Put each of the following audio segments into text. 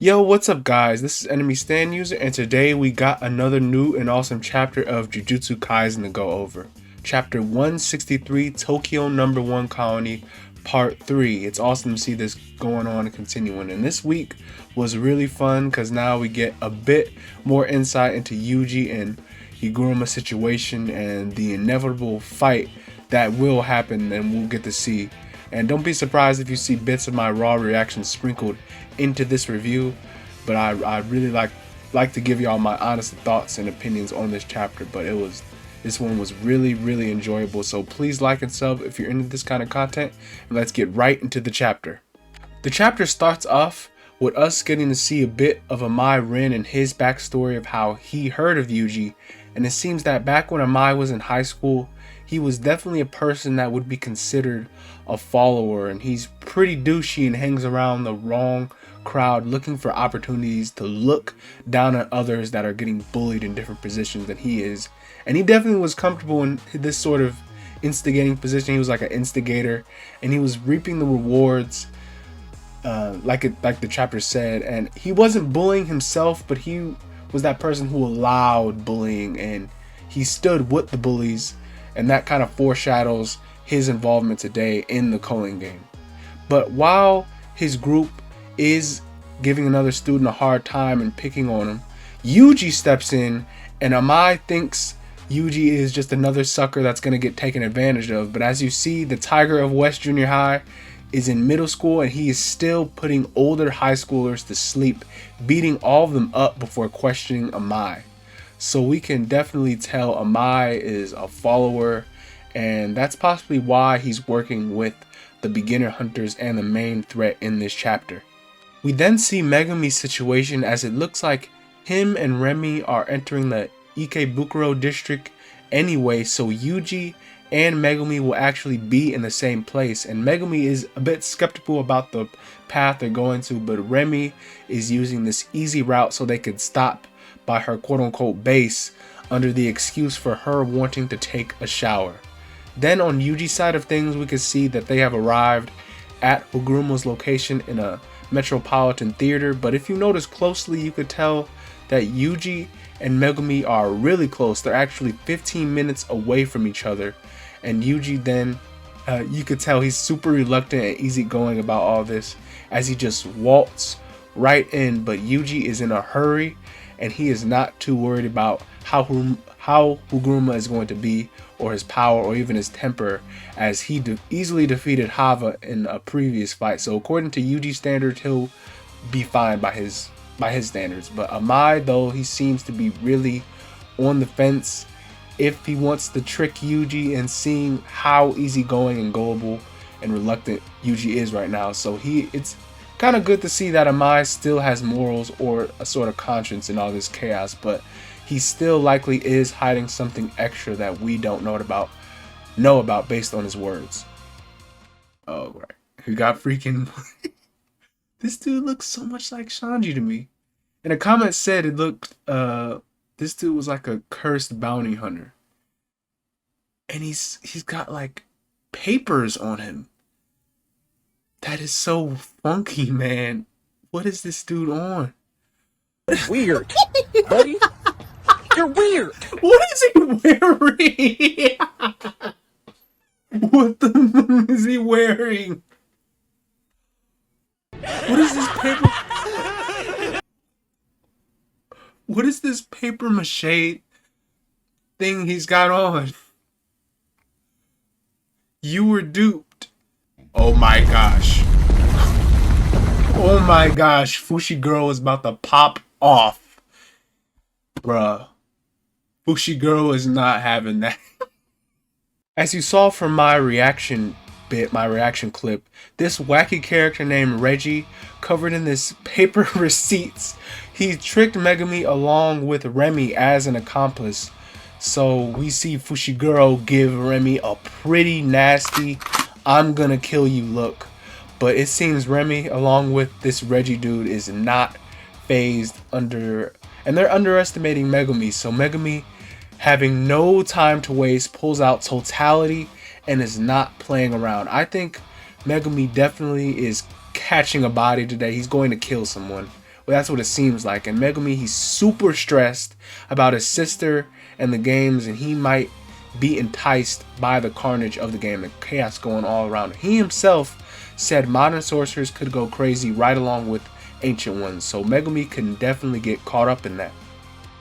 Yo, what's up guys? This is Enemy Stand User and today we got another new and awesome chapter of Jujutsu Kaisen to go over. Chapter 163, Tokyo Number 1 Colony, Part 3. It's awesome to see this going on and continuing. And this week was really fun because now we get a bit more insight into Yuji and Higuruma's situation and the inevitable fight that will happen and we'll get to see. And don't be surprised if you see bits of my raw reaction sprinkled into this review, but I really like to give y'all my honest thoughts and opinions on this chapter. But this one was really enjoyable. So please like and sub if you're into this kind of content, and let's get right into the chapter. The chapter starts off with us getting to see a bit of Amai Rin and his backstory of how he heard of Yuji, and it seems that back when Amai was in high school, he was definitely a person that would be considered a follower, and he's pretty douchey and hangs around the wrong crowd looking for opportunities to look down at others that are getting bullied in different positions than he is. And he definitely was comfortable in this sort of instigating position. He was like an instigator and he was reaping the rewards like the chapter said, and he wasn't bullying himself, but he was that person who allowed bullying and he stood with the bullies, and that kind of foreshadows his involvement today in the culling game. But while his group is giving another student a hard time and picking on him, Yuji steps in, and Amai thinks Yuji is just another sucker that's going to get taken advantage of. But as you see, the Tiger of West Junior High is in middle school, and he is still putting older high schoolers to sleep, beating all of them up before questioning Amai. So we can definitely tell Amai is a follower, and that's possibly why he's working with the beginner hunters and the main threat in this chapter. We then see Megumi's situation, as it looks like him and Remy are entering the Ikebukuro district anyway, so Yuji and Megumi will actually be in the same place, and Megumi is a bit skeptical about the path they're going to, but Remy is using this easy route so they could stop by her quote-unquote base under the excuse for her wanting to take a shower. Then on Yuji's side of things, we can see that they have arrived at Higuruma's location in a metropolitan theater, but if you notice closely, you could tell that Yuji and Megumi are really close. They're actually 15 minutes away from each other, and Yuji then, you could tell he's super reluctant and easygoing about all this as he just waltz right in, but Yuji is in a hurry and he is not too worried about how Higuruma is going to be, or his power, or even his temper, as he easily defeated Hava in a previous fight. So according to Yuji's standards, he'll be fine by his standards. But Amai, though, he seems to be really on the fence if he wants to trick Yuji, and seeing how easygoing and gullible and reluctant Yuji is right now. So it's kind of good to see that Amai still has morals or a sort of conscience in all this chaos, but he still likely is hiding something extra that we don't know about based on his words. Oh, right. He got freaking... This dude looks so much like Shanji to me. And a comment said it looked, this dude was like a cursed bounty hunter. And he's got like papers on him. That is so funky, man. What is this dude on? Weird, buddy. You're weird. What is he wearing? What the is he wearing? What is this paper? What is this paper mache thing he's got on? You were duped. Oh my gosh. Oh my gosh. Fushiguro is about to pop off. Bruh. Fushiguro is not having that. As you saw from my reaction clip, this wacky character named Reggie, covered in this paper receipts, he tricked Megumi along with Remy as an accomplice. So we see Fushiguro give Remy a pretty nasty "I'm gonna kill you" look. But it seems Remy, along with this Reggie dude, is not phased and they're underestimating Megumi. So Megumi, having no time to waste, pulls out totality and is not playing around. I think Megumi definitely is catching a body today. He's going to kill someone. Well, that's what it seems like. And Megumi, he's super stressed about his sister and the games, and he might be enticed by the carnage of the game, the chaos going all around. He himself said modern sorcerers could go crazy right along with ancient ones, so Megumi can definitely get caught up in that.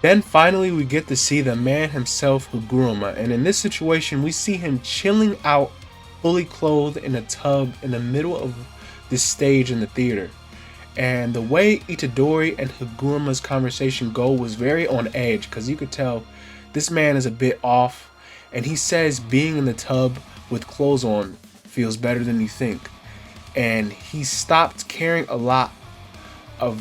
Then finally we get to see the man himself, Higuruma, and in this situation we see him chilling out, fully clothed in a tub in the middle of this stage in the theater. And the way Itadori and Higuruma's conversation go was very on edge, because you could tell this man is a bit off, and he says being in the tub with clothes on feels better than you think. And he stopped caring about a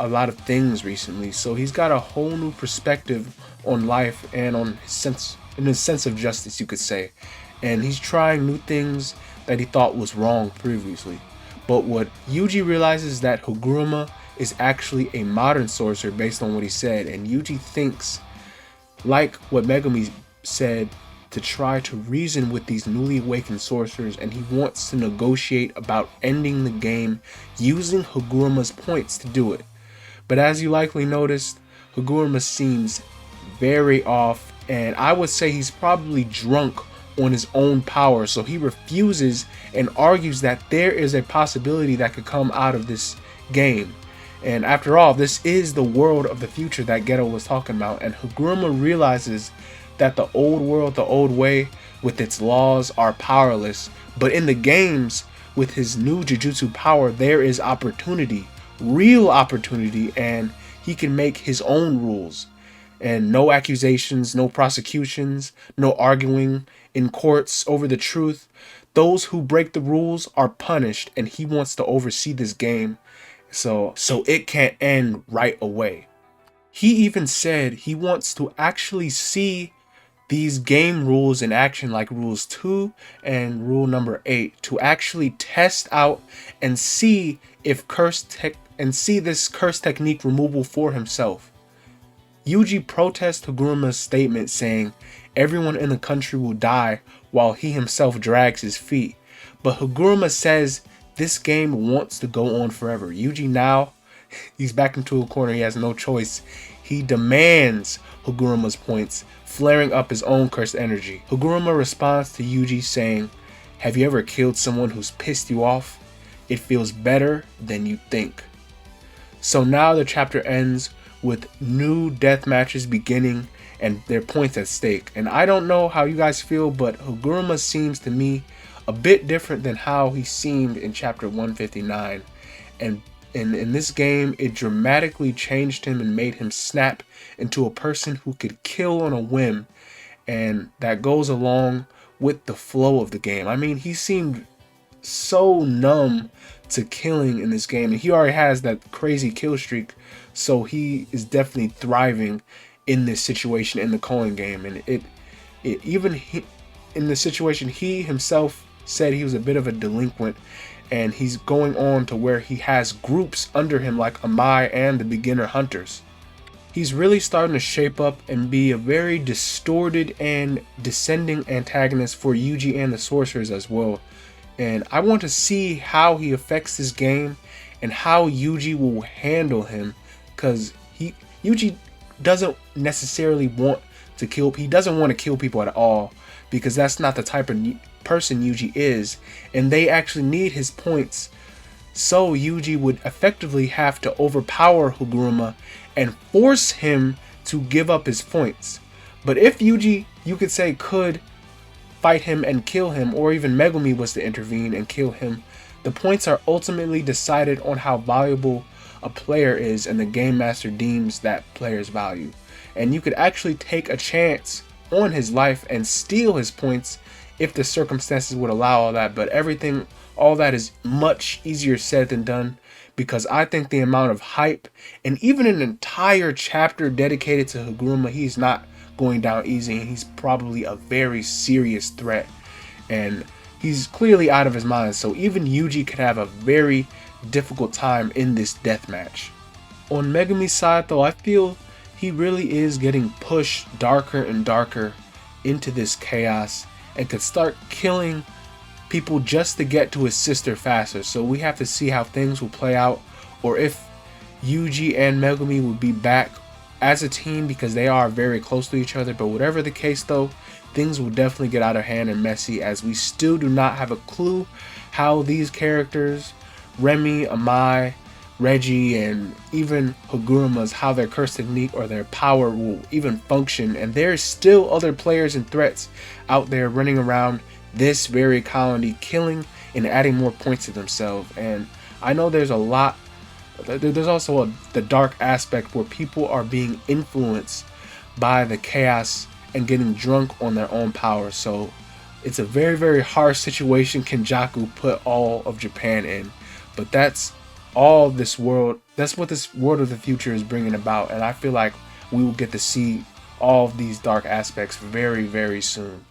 lot of things recently, so he's got a whole new perspective on life and on his sense of justice, you could say. And he's trying new things that he thought was wrong previously. But what Yuji realizes is that Higuruma is actually a modern sorcerer based on what he said, and Yuji thinks, like what Megumi said, to try to reason with these newly awakened sorcerers, and he wants to negotiate about ending the game using Higuruma's points to do it. But as you likely noticed, Higuruma seems very off, and I would say he's probably drunk on his own power, so he refuses and argues that there is a possibility that could come out of this game. And after all, this is the world of the future that Geto was talking about, and Higuruma realizes that the old world, the old way, with its laws are powerless, but in the games, with his new Jujutsu power, there is opportunity, real opportunity, and he can make his own rules. And no accusations, no prosecutions, no arguing in courts over the truth. Those who break the rules are punished, and he wants to oversee this game so it can't end right away. He even said he wants to actually see these game rules in action, like rules 2 and rule number 8, to actually test out and see if this curse technique removal for himself. Yuji protests Higuruma's statement, saying everyone in the country will die while he himself drags his feet. But Higuruma says this game wants to go on forever. Yuji now, he's back into a corner. He has no choice. He demands Higuruma's points, flaring up his own cursed energy. Higuruma responds to Yuji saying, "Have you ever killed someone who's pissed you off? It feels better than you think." So now the chapter ends with new death matches beginning and their points at stake. And I don't know how you guys feel, but Higuruma seems to me a bit different than how he seemed in chapter 159. And in this game, it dramatically changed him and made him snap into a person who could kill on a whim. And that goes along with the flow of the game. I mean, he seemed so numb to killing in this game, and he already has that crazy kill streak, so he is definitely thriving in this situation in the calling game. And in the situation, he himself said he was a bit of a delinquent, and he's going on to where he has groups under him like Amai and the beginner hunters. He's really starting to shape up and be a very distorted and descending antagonist for Yuji and the sorcerers as well. And I want to see how he affects this game and how Yuji will handle him, because Yuji doesn't necessarily want to kill. He doesn't want to kill people at all, because that's not the type of person Yuji is, and they actually need his points. So Yuji would effectively have to overpower Higuruma and force him to give up his points. But if Yuji, you could say, could fight him and kill him, or even Megumi was to intervene and kill him, the points are ultimately decided on how valuable a player is, and the game master deems that player's value. And you could actually take a chance on his life and steal his points if the circumstances would allow all that. But all that is much easier said than done, because I think the amount of hype and even an entire chapter dedicated to Higuruma, he's not going down easy, and he's probably a very serious threat, and he's clearly out of his mind. So even Yuji could have a very difficult time in this death match. On Megumi's side though, I feel he really is getting pushed darker and darker into this chaos and could start killing people just to get to his sister faster. So we have to see how things will play out or if Yuji and Megumi would be back as a team, because they are very close to each other. But whatever the case though, things will definitely get out of hand and messy, as we still do not have a clue how these characters, Remy, Amai, Reggie, and even Higuruma's, how their curse technique or their power will even function. And there's still other players and threats out there running around this very colony, killing and adding more points to themselves. And I know there's a lot, there's also the dark aspect where people are being influenced by the chaos and getting drunk on their own power. So it's a very, very harsh situation Kenjaku put all of Japan in. But that's all this world, that's what this world of the future is bringing about. And I feel like we will get to see all of these dark aspects very, very soon.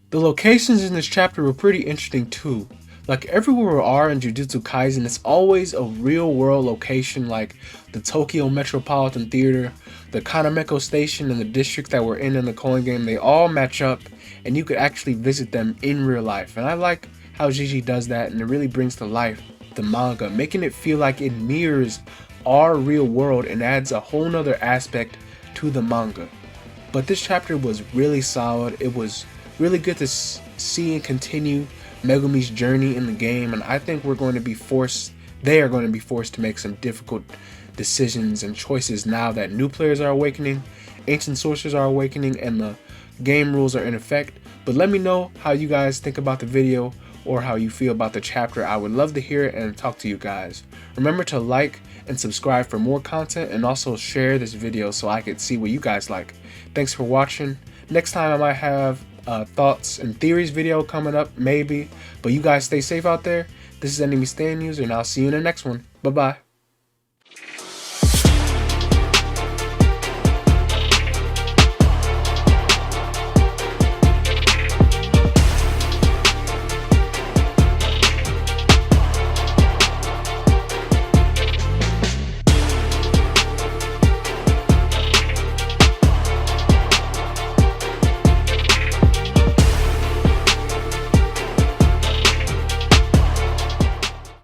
The locations in this chapter were pretty interesting too. Like everywhere we are in Jujutsu Kaisen, it's always a real world location, like the Tokyo Metropolitan Theater, the Kanameko Station, and the district that we're in the Coin game. They all match up and you could actually visit them in real life. And I like how Gigi does that, and it really brings to life the manga, making it feel like it mirrors our real world and adds a whole nother aspect to the manga. But this chapter was really solid. It was really good to see and continue Megumi's journey in the game, and I think they are going to be forced to make some difficult decisions and choices now that new players are awakening, ancient sources are awakening, and the game rules are in effect. But let me know how you guys think about the video or how you feel about the chapter. I would love to hear it and talk to you guys. Remember to like and subscribe for more content, and also share this video so I could see what you guys like. Thanks for watching. Next time I might have thoughts and theories video coming up, maybe. But you guys stay safe out there. This is Enemy Stand User, and I'll see you in the next one. Bye bye.